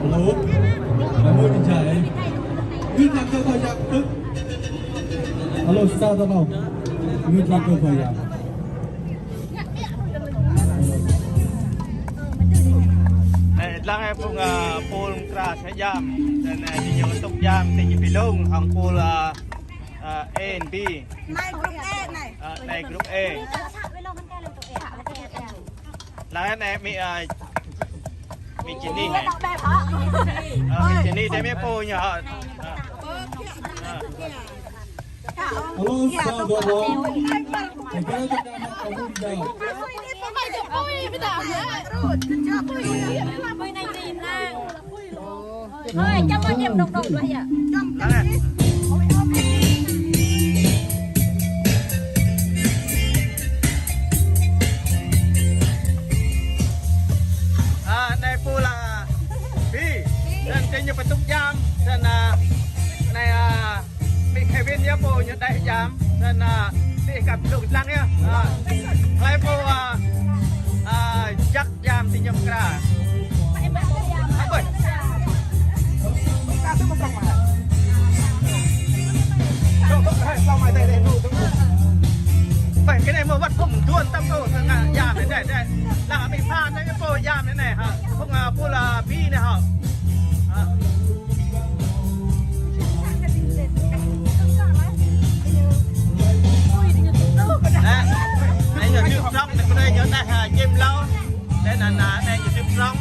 Halo, namun dijahit. Nguyên thằng cơ phải tức. Halo, sao tao nào? Nguyên thằng cơ phải lang ay pong pool crash sa jam dan di yung untuk jam tinggi pilong ang pool A and B này group A lang ay mi Jenny này mi Jenny đây mấy po nhở Halo, sao tao nào? Cái chúng ta mặc áo mưa đào. Thôi, cho con điểm đồng rồi ạ. Đây pula B dan kayaknya petuk jam dan này bị Kevin ya po như đại jam dan đi gặp được lăng ya lại po chắc jam thì nhầm cả vậy cái này mà bắtผมtuôn tâm cô thằng jam này này là bị pha cái po jam này này hả không po là B này hả này giờ chụp xong này đây nhớ này chim lâu đây là này giờ chụp xong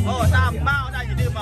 ô tam bao đây giờ chụp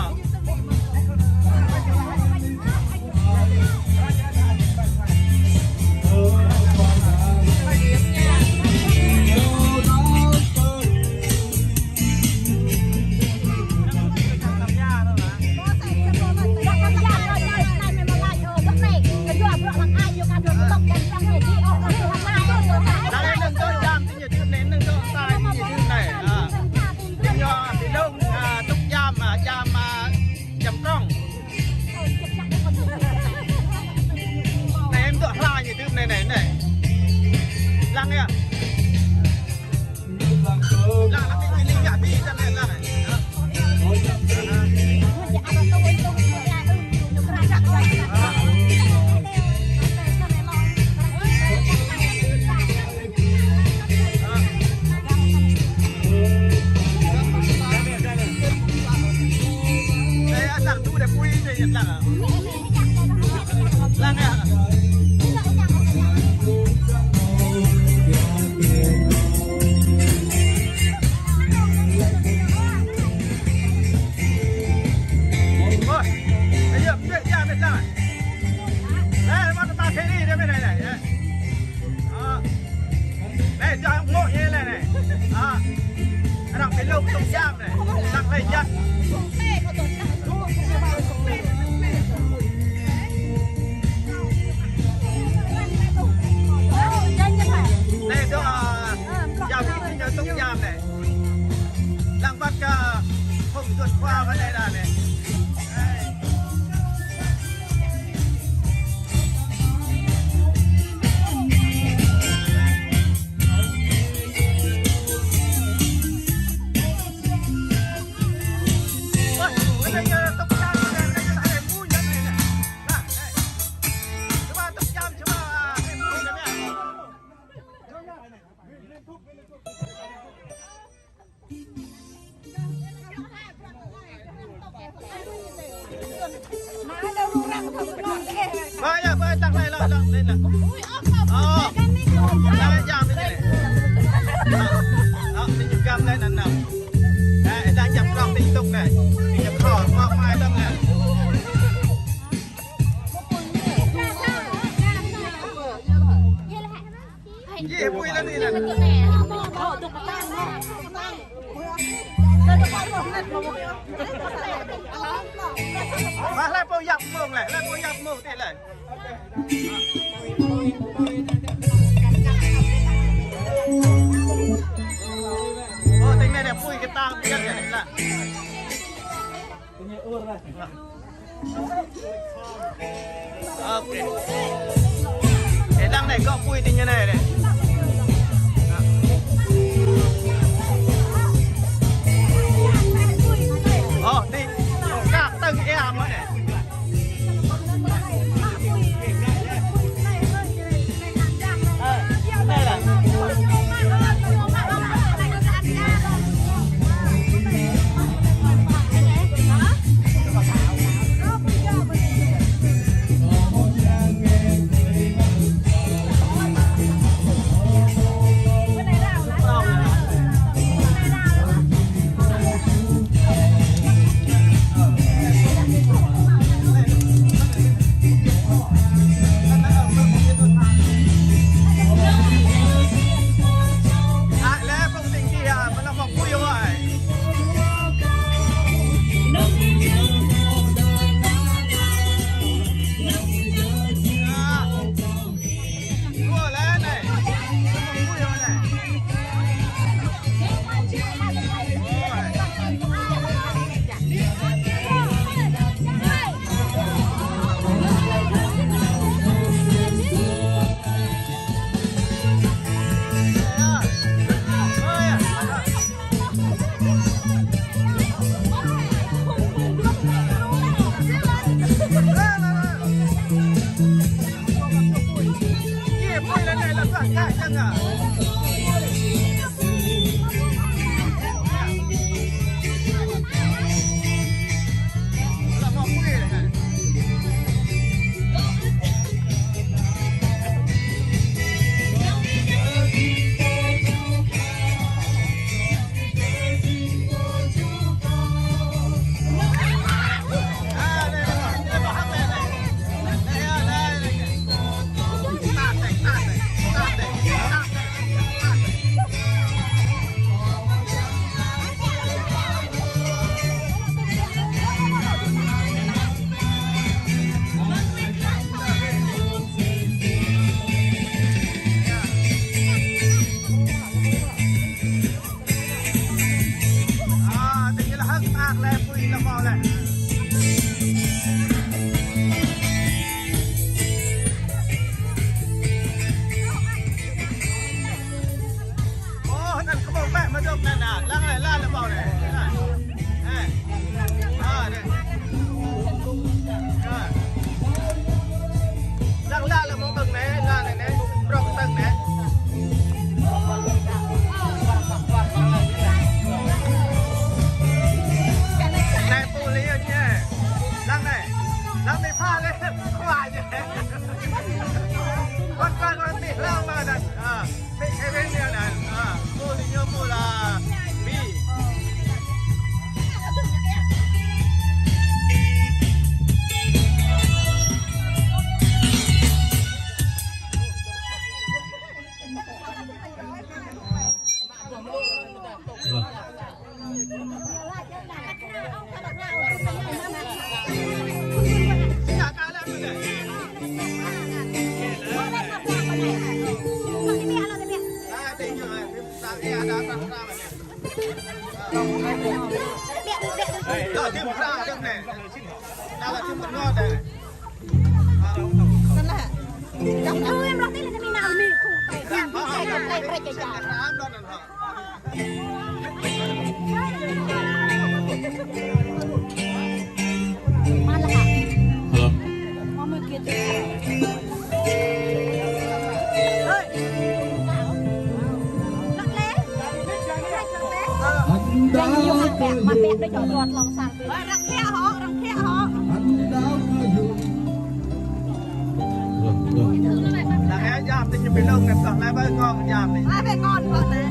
mà lại po dập mông lại po dập mông thế lại tình này đẹp vui cái tao biết này là ok cái đăng này có vui tình như này này ากแล้วปุ้ยละมอแหละโอ้นั่นเขาบอกแม่มาดมนั่นน่ะล้างอะไรล้างละมอเลยล้างละมอตึงไหนล้างไหนปรอกตึงไหนในปูเลี้ยเนี่ยล้างในผ้าเลยควายเนี่ยวันติดเล่ามาดันไม่ใช่เป็นเนี่ยนั่นปูเลี้ยปูลาบียังอยู่หันแบกมาแบกด้วยจอดรถลองสั่งรังแค่หอกแล้วแค่ยามจะไปเลิกกันก่อนแล้วไปกองยามนี่ไปก่อนก่อนนะ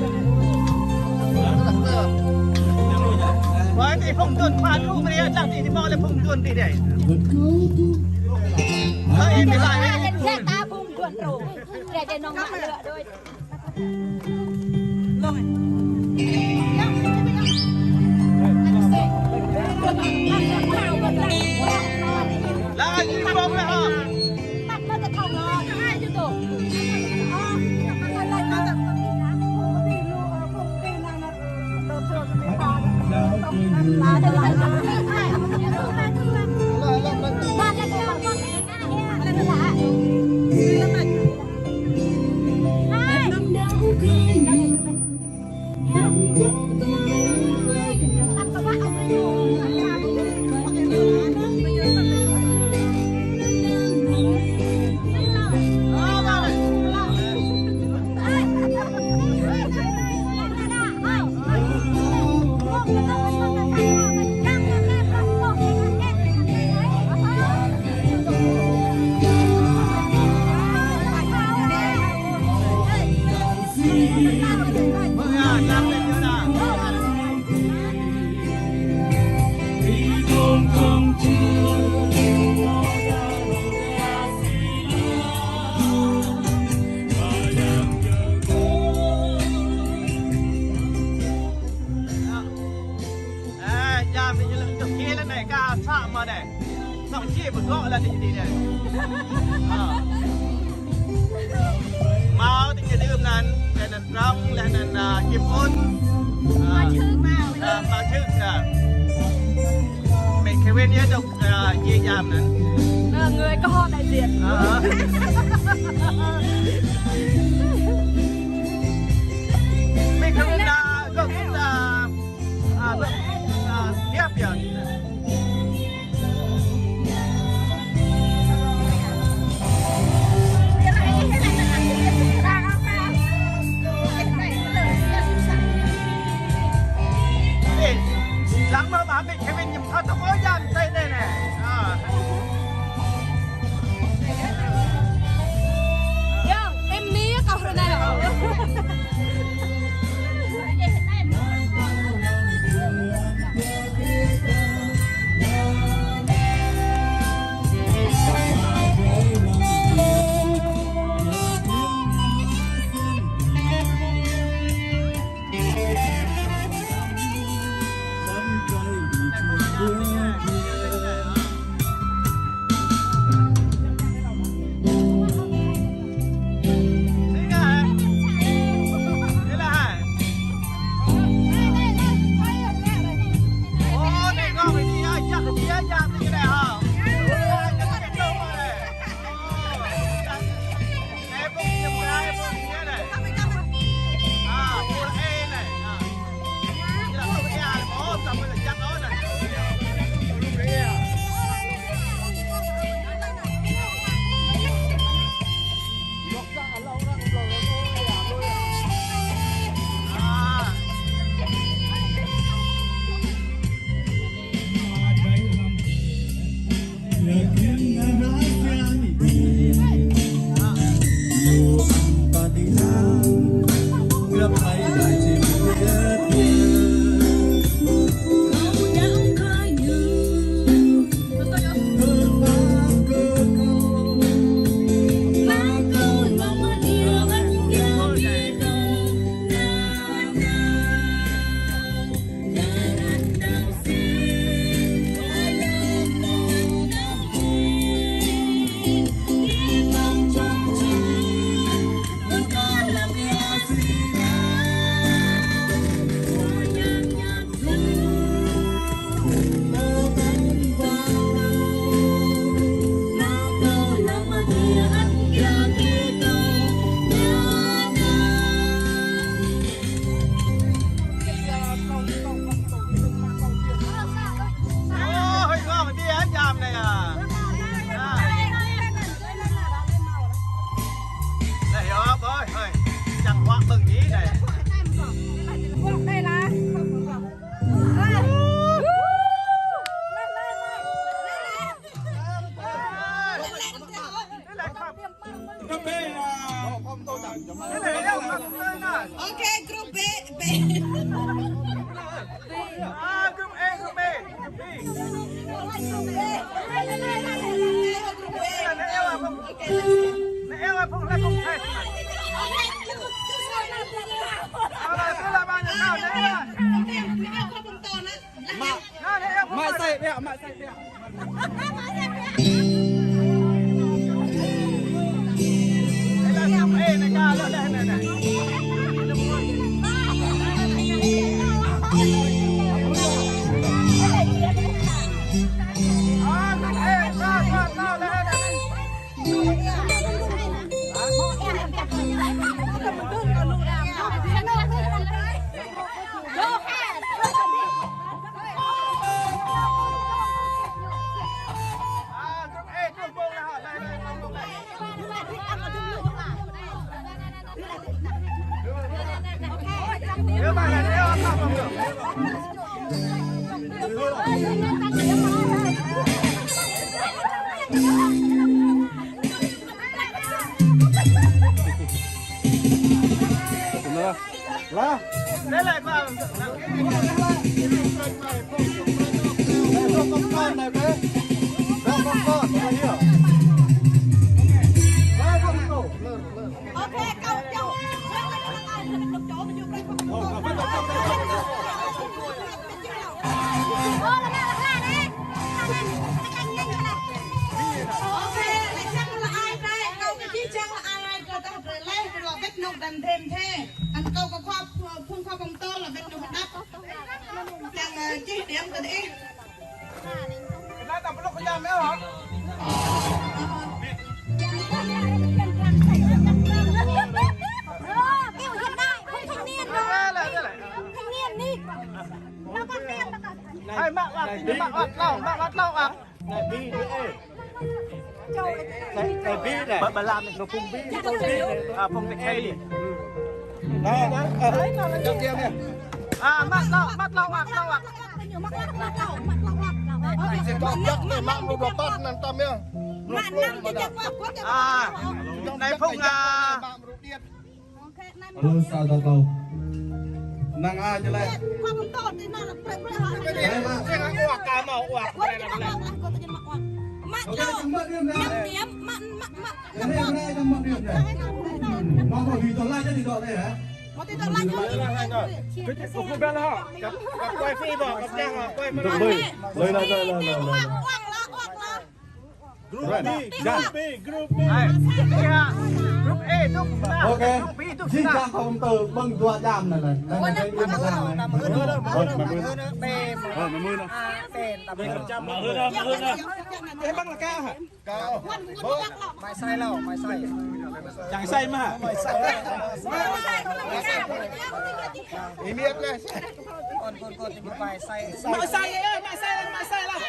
ว่าที่พุ่งตุนผ่านลูกเนี่ยจากที่มองเลยพุ่งตุนที่ไหนไม่ได้เล่นแค่ตาพุ่งชวนรูแต่จะน้องมาเลือด้วยแล้วยืนมองเลยฮะตัดมาจะทำงานให้จุดโตบ้านแล้วก็บ้านอะไรนั่นแหละต้องชี้บนโลกแล้วดีๆเนี่ยเมาติจะดื่มนั้นแต่นั้นร้องและนั้นกิบอุ่นมาชื่อนะไม่เคยเว้นเนี่ยต้องยียามนั้นเงยก็ได้เรียนไม่เคยเว้นก็เทียบอย่างนี้หลังมาบ้านไม่เคยเป็นยิมเขาต้องยันใจแน่ยังเต็มนี้ก็คือได้หรอ mai say bẹo mai say bẹo đây này ca lên đây này Lah, đây là vào con này bé, con này hiểu. Ok, câu châu. Ok, lấy chăng là ai đây? Câu cái chi chăng là ai? Câu ta phải lấy rồi vết nục đần thêm thế. Anh câu có khoa phun khoa công tơ là vết nục đắp. Chẳng chi điểm cái đấy. nó tầm lúc có giam nữa hả Kêu hiện đại, không thanh niên đâu. Thanh niên đi. Nó con tem nó còn. ai mặc lau à Này bi đi ê. Này bi này. bà làm nó phun bi à phun cái cây Đó, nó là trong kia nè. à mặc lau à Con nhắc này mạng một bắt làm tâm nhá. Mà năm cho chắc quá quá à này phun à Alo sao tao câu. Nàng ai cho lại. khoa công tơ thì nó là phải Đây mà. cái nó uạc cà màu uạc Quên cái đó là có thể mặc quạt. Mặc Ok, đâu. trong mất điểm này. 5 điểm, mặc Cái này này trong mất điểm này. Nó có vì toàn lại cho thì toàn đây hả? có thể tao lại cho. cũng không biết là họ gặp quay phi bỏ gặp giang à quay mà Đây Oang là. Group B, group B. ai group A lúc Ok. group B lúc Xin chào không từ bưng tua đam này này. Đây là cái điểm đam này. thế băng là cao hả Mày sai đâu, mày sai. chẳng say mà Ý biết đấy. Con thì phải say mày say ơi mày say là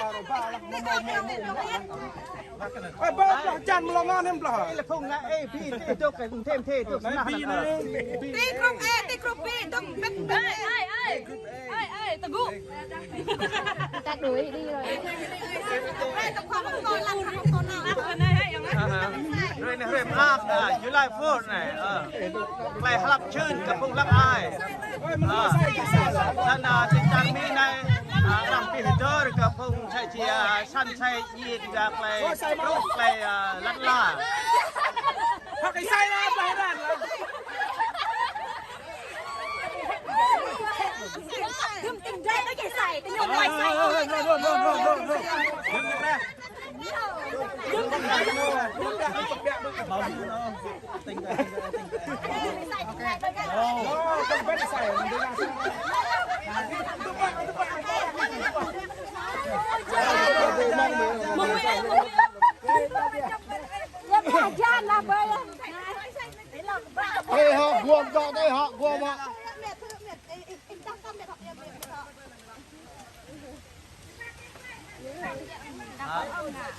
ơi bơ lọ chăn lọ ngon em lọ là không ngại ê phi tôi cái thêm thêm tôi nói phi nữa Đi group A, đi group B, đừng biết ê, tao gu. Ta đuổi đi rồi. Đây tao khoa công tơ làm không tơ nào. rồi này rồi áp à dưới lại phốt này lại hấp chơnกับพวกรักอายนั่นจิตจังมีในรำปีเจอร์กับพวกชายเชียชั้นชายยีจากไปลูกไปลัดล่าพักไอ้ไส้นะไปนั่นแล้ว Đừng tình ra nó chạy xài, tình yêu ngoài xài. Ê họ guồm cho đây họ guồm họ.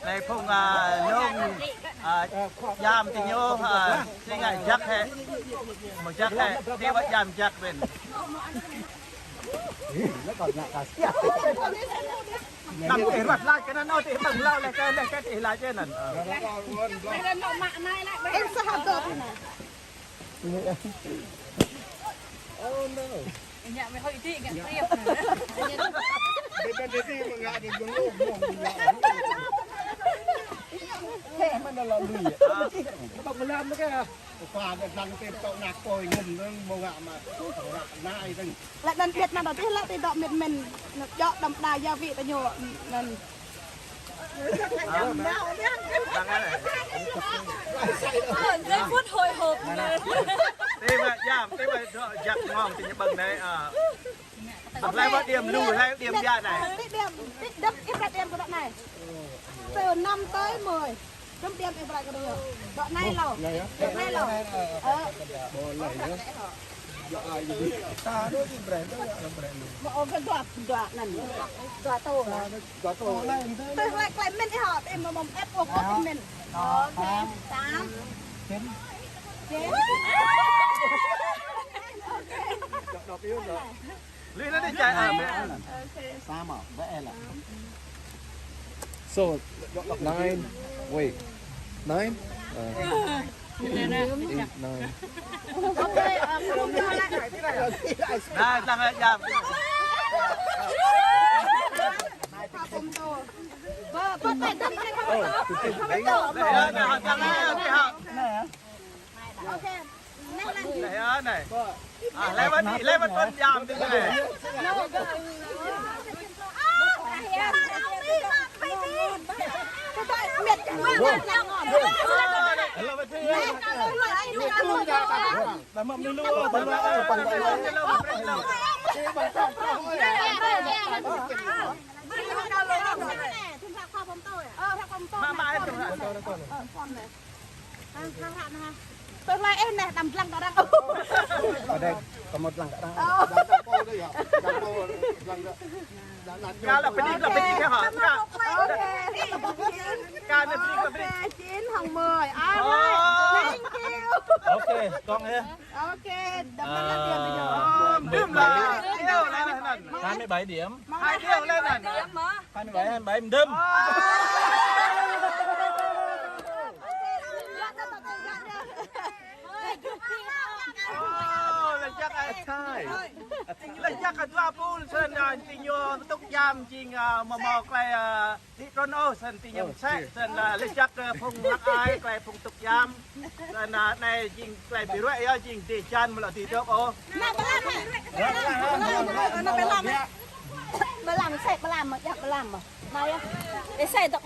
này phong lông giam thì nhô thế ngày chắc hè một chắc hè đi bắt giam chắc bên nằm để mặt lại cái nó thì bằng lao lại cái thì lại trên này Em sẽ học được. Nhà mày hơi chị kìa, tiệp. Bên cái gì mà ngại được đứng lộn mồm. nó bọc làm nó cái qua được đăng tên cậu nạc cồi ngùm nó mô ngạ mà nai từng lại đần Việt nào đó thế lại thì đọ mình dọ đậm đà gia vị ta nhổ lần giây phút hồi hộp thế mà giảm thế mà giặt ngon thì những bằng đấy bằng lại bắt điểm lùi hay điểm dạ này tích đắp ít ra điểm của đoạn này từ 5 tới 10 đâm điểm ít ra cái được đoạn này lẩu đoạn này lẩu ta đôi gì brand đó là brand mà ôm cái đoạn này đoạn to tôi lại lại mình đi họ em mà mồm ép buộc của mình ok 8 9 lùi nó đi chạy mẹ sao mà vẽ là so 9 wait 9 ok không cho lại đây tăng lại giảm không to vợ có thể đâm cái không to đây tăng lại họ ok đây này lấy bắt con giảm đi này tôi lại em này đầm lăng đó đang ở đây có một lần đang cá là phải đi cái họ cá là phải đi 9 hàng 10 ai ơi thank you ok con ấy ok đập lên là tiền bây giờ đếm là điều lên này 27 điểm 2 điều lên này 27 mình đâm là chắc là chắc là tua pul sen tình yêu tục giam chinh mà cái đi con ô sen tình yêu sẽ sen là lấy chắc phong hắc ai cái phong tục giam sen này chinh cái bị rưỡi chinh tì chan mà là tì chớp ô nó phải làm sạch làm mà đây để xài tộc